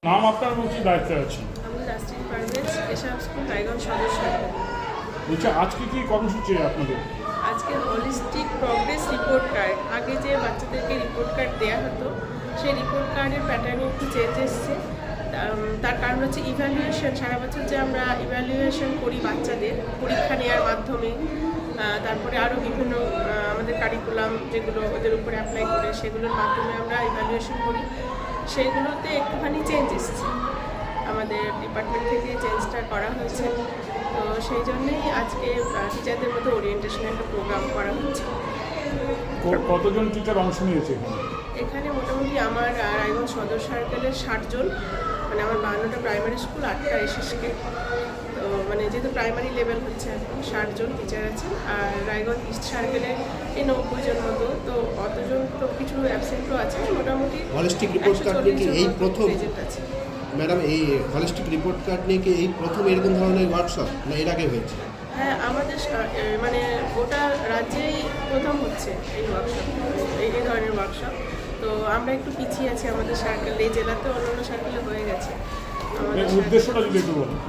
নাম আপনার কি দায়িত্বে আছে? আমি নাসরিন পারভেজ, এসব স্কুল রায়গঞ্জ সদস্য। বলছি আজকে কি কর্মসূচি আপনাদের? আজকে হলিস্টিক প্রগ্রেস রিপোর্ট কার্ড, আগে যে বাচ্চাদেরকে রিপোর্ট কার্ড দেওয়া হতো সেই রিপোর্ট কার্ডের প্যাটার্নে একটু চেঞ্জ এসছে। তার কারণ হচ্ছে ইভ্যালুয়েশন, সারা বছর যে আমরা ইভ্যালুয়েশন করি বাচ্চাদের পরীক্ষা নেওয়ার মাধ্যমে, তারপরে আরও বিভিন্ন আমাদের কারিকুলাম যেগুলো ওদের উপরে অ্যাপ্লাই করে সেগুলোর মাধ্যমে আমরা ইভ্যালুয়েশন করি, সেগুলোতে একটুখানি চেঞ্জ এসেছে। আমাদের ডিপার্টমেন্ট থেকে চেঞ্জটা করা হয়েছে, তো সেই জন্যেই আজকে টিচারদের মধ্যে ওরিয়েন্টেশনের একটা প্রোগ্রাম করা হচ্ছে। কতজন টিচার অংশ নিয়েছে এখানে মোটামুটি আমার রায়গঞ্জ সদর সার্কেলের 60 জন, মানে আমার 52টা প্রাইমারি স্কুল, 8টা এসএসকে, তো মানে যেহেতু প্রাইমারি লেভেল হচ্ছে এখন 60 জন টিচার আছেন। আর রায়গঞ্জ ইস্ট সার্কেলে এই 90 জন মতো, তো অতজন তো কিছু অ্যাবসেন্টও আছে, মোটামুটি হলিস্টিক রিপোর্ট কার্ড নিয়ে কি এই প্রথম প্রেজেন্ট আছে। ম্যাডাম, এই হলিস্টিক রিপোর্ট কার্ড নিয়ে কি এই প্রথম এরকম ধরনের ওয়ার্কশপ না এর আগে হয়েছে? হ্যাঁ, আমাদের মানে গোটা রাজ্যেই প্রথম হচ্ছে এই ওয়ার্কশপ, এই ধরনের ওয়ার্কশপ। তো আমরা একটু পিছিয়ে আছি আমাদের সার্কেলে, এই জেলাতে অন্যান্য সার্কেলে হয়ে গেছে। উদ্দেশ্যটা যদি একটু বলুন,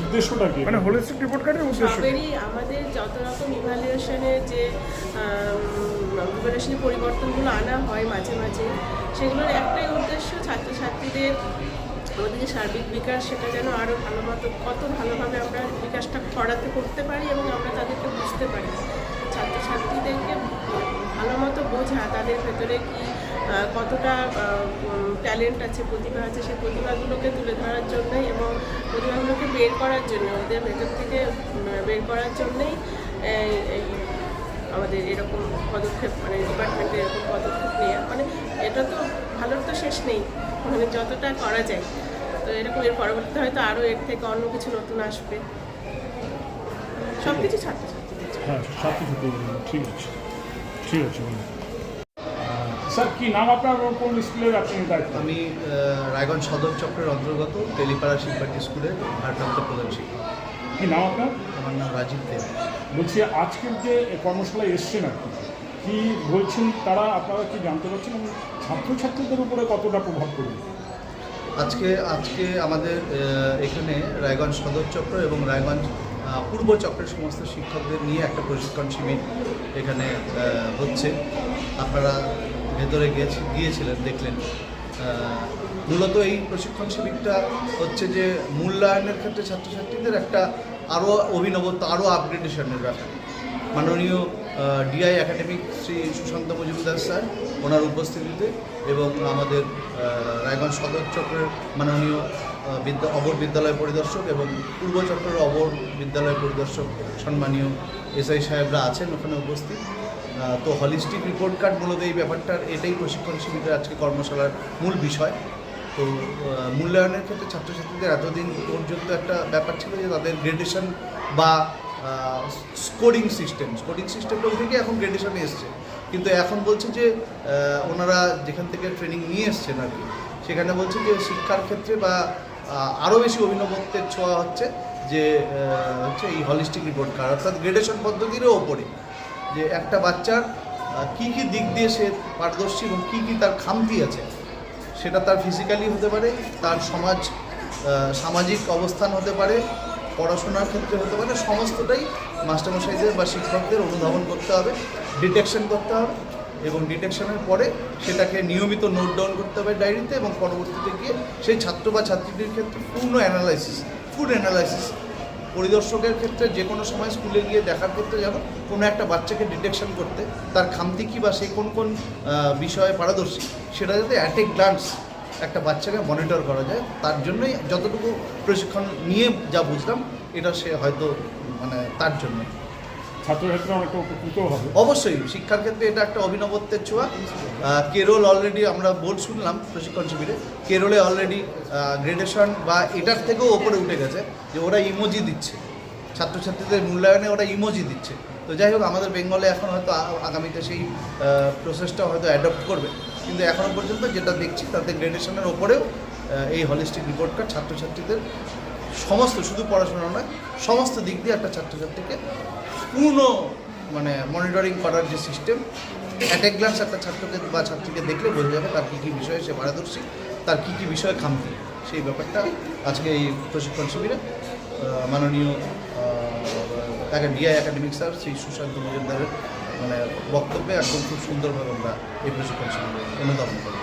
উদ্দেশ্যটা কি মানে হোলিস্টিক রিপোর্ট কার্ডের উদ্দেশ্য? সবেরই আমাদের যত রকম ইভ্যালুয়েশনের যে ইভ্যালুয়েশনের পরিবর্তনগুলো আনা হয় মাঝে মাঝে, সেগুলোর একটাই উদ্দেশ্য ছাত্রছাত্রীদের আমাদের যে সার্বিক বিকাশ সেটা যেন আরও কত ভালোভাবে আমরা বিকাশটা করতে পারি এবং আমরা তাদেরকে বুঝতে পারি। ছাত্রছাত্রীদেরকে ভালো মতো বোঝা, তাদের ভেতরে কি কতটা ট্যালেন্ট আছে, প্রতিভা আছে, সেই প্রতিভাগুলোকে তুলে ধরার জন্যই এবং প্রতিভাগুলোকে বের করার জন্য, ওদের ভেতর থেকে বের করার জন্যই আমাদের এরকম পদক্ষেপ, মানে ডিপার্টমেন্টে এরকম পদক্ষেপ নেওয়া। মানে এটা তো ভালোর তো শেষ নেই, মানে যতটা করা যায়। তো এরকম এর পরবর্তীতে হয়তো আরও এর থেকে অন্য কিছু নতুন আসবে, সব কিছু ছাত্রছাত্রীদের। হ্যাঁ, ছাত্রছাত্রী, ঠিক আছে, ঠিক আছে। স্যার কি নাম আপনার, কোন স্কুলের আপনি দায়িত্ব? আমি রায়গঞ্জ সদর চক্রের অন্তর্গত তেলিপাড়া শিববাটি স্কুলের ভারপ্রাপ্ত প্রধান শিক্ষক। কি নাম আপনার? আমার নাম রাজীব দেব। বলছি আজকের যে কর্মশালায় এসছেন আর কি বলছেন তারা, আপনারা কি জানতে পারছেন এবং ছাত্রছাত্রীদের উপরে কতটা প্রভাব পড়বে? আজকে আমাদের এখানে রায়গঞ্জ সদর চক্র এবং রায়গঞ্জ পূর্ব চক্রের সমস্ত শিক্ষকদের নিয়ে একটা প্রশিক্ষণ শিবির এখানে হচ্ছে। আপনারা ভেতরে গিয়েছিলেন, দেখলেন। মূলত এই প্রশিক্ষণ শিবিরটা হচ্ছে যে মূল্যায়নের ক্ষেত্রে ছাত্রছাত্রীদের একটা আরও অভিনবত্ব, আরও আপগ্রেডেশনের ব্যাপার। মাননীয় DI academic Shri Sushanta Majumdar sir, ওনার উপস্থিতিতে, এবং আমাদের রায়গঞ্জ সদর চক্রের মাননীয় অবর বিদ্যালয় পরিদর্শক এবং পূর্ব চক্রের অবর বিদ্যালয় পরিদর্শক সম্মানীয় এসআই সাহেবরা আছেন ওখানে উপস্থিত। তো হলিস্টিক রিপোর্ট কার্ড মূলত এই ব্যাপারটার, এটাই প্রশিক্ষণ শিবিরের আজকে কর্মশালার মূল বিষয়। তো মূল্যায়নের ক্ষেত্রে ছাত্রছাত্রীদের এতদিন পর্যন্ত একটা ব্যাপার ছিল যে তাদের গ্রেডেশন বা স্কোরিং সিস্টেমটা উঠে গিয়ে এখন গ্রেডেশনে এসছে, কিন্তু এখন বলছে যে ওনারা যেখান থেকে ট্রেনিং নিয়ে এসছেন আর কি, সেখানে বলছে যে শিক্ষার ক্ষেত্রে বা আরও বেশি অভিনবত্বের ছোঁয়া হচ্ছে যে হচ্ছে এই হলিস্টিক রিপোর্ট কার্ড, অর্থাৎ গ্রেডেশন পদ্ধতিরও ওপরে যে একটা বাচ্চার কী কী দিক দিয়ে সে পারদর্শী এবং কী কী তার খামতি আছে, সেটা তার ফিজিক্যালি হতে পারে, তার সামাজিক অবস্থান হতে পারে, পড়াশোনার ক্ষেত্রে হতে পারে, সমস্তটাই মাস্টারমশাইদের বা শিক্ষকদের অনুধাবন করতে হবে, ডিটেকশন করতে হবে এবং ডিটেকশনের পরে সেটাকে নিয়মিত নোট ডাউন করতে হবে ডায়েরিতে, এবং পরবর্তীতে গিয়ে সেই ছাত্র বা ছাত্রীদের ক্ষেত্রে ফুড অ্যানালাইসিস পরিদর্শকের ক্ষেত্রে যে কোনো সময় স্কুলে গিয়ে দেখার ক্ষেত্রে যখন কোনো একটা বাচ্চাকে ডিটেকশন করতে, তার খামতি কী বা সে কোন বিষয়ে পারদর্শী, সেটা যাতে অ্যাট এ গ্লান্স একটা বাচ্চাকে মনিটর করা যায়, তার জন্যই যতটুকু প্রশিক্ষণ নিয়ে যা বুঝলাম, এটা সে হয়তো মানে তার জন্য ছাত্রছাত্রীরা অনেকটা উপকৃত হবে। অবশ্যই শিক্ষার ক্ষেত্রে এটা একটা অভিনবত্বের ছোঁয়া। কেরল অলরেডি আমরা বোর্ড শুনলাম প্রশিক্ষণ শিবিরে, কেরলে অলরেডি গ্রেডেশন বা এটার থেকেও ওপরে উঠে গেছে যে ওরা ইমোজি দিচ্ছে, ছাত্রছাত্রীদের মূল্যায়নে ওরা ইমোজি দিচ্ছে। তো যাই হোক, আমাদের বেঙ্গলে এখন হয়তো আগামীতে সেই প্রসেসটা হয়তো অ্যাডপ্ট করবে, কিন্তু এখনও পর্যন্ত যেটা দেখছি তাতে গ্রেডেশনের ওপরেও এই হলিস্টিক রিপোর্ট কার্ড ছাত্রছাত্রীদের সমস্ত, শুধু পড়াশোনা নয়, সমস্ত দিক দিয়ে একটা ছাত্রছাত্রীকে পূর্ণ মানে মনিটরিং করার যে সিস্টেম, অ্যাট এ গ্লান্স একটা ছাত্রকে বা ছাত্রীকে দেখলে বোঝা যাবে তার কী কী বিষয়ে সে পারদর্শী, তার কী কী বিষয়ে খামতি। সেই ব্যাপারটা আজকে এই প্রশিক্ষণ শিবিরে মাননীয় DI academic sir Shri Sushanta মজুমদারের মানে বক্তব্যে একদম খুব সুন্দরভাবে আমরা এই প্রশিক্ষণ শিবিরে অনুধাবন করি।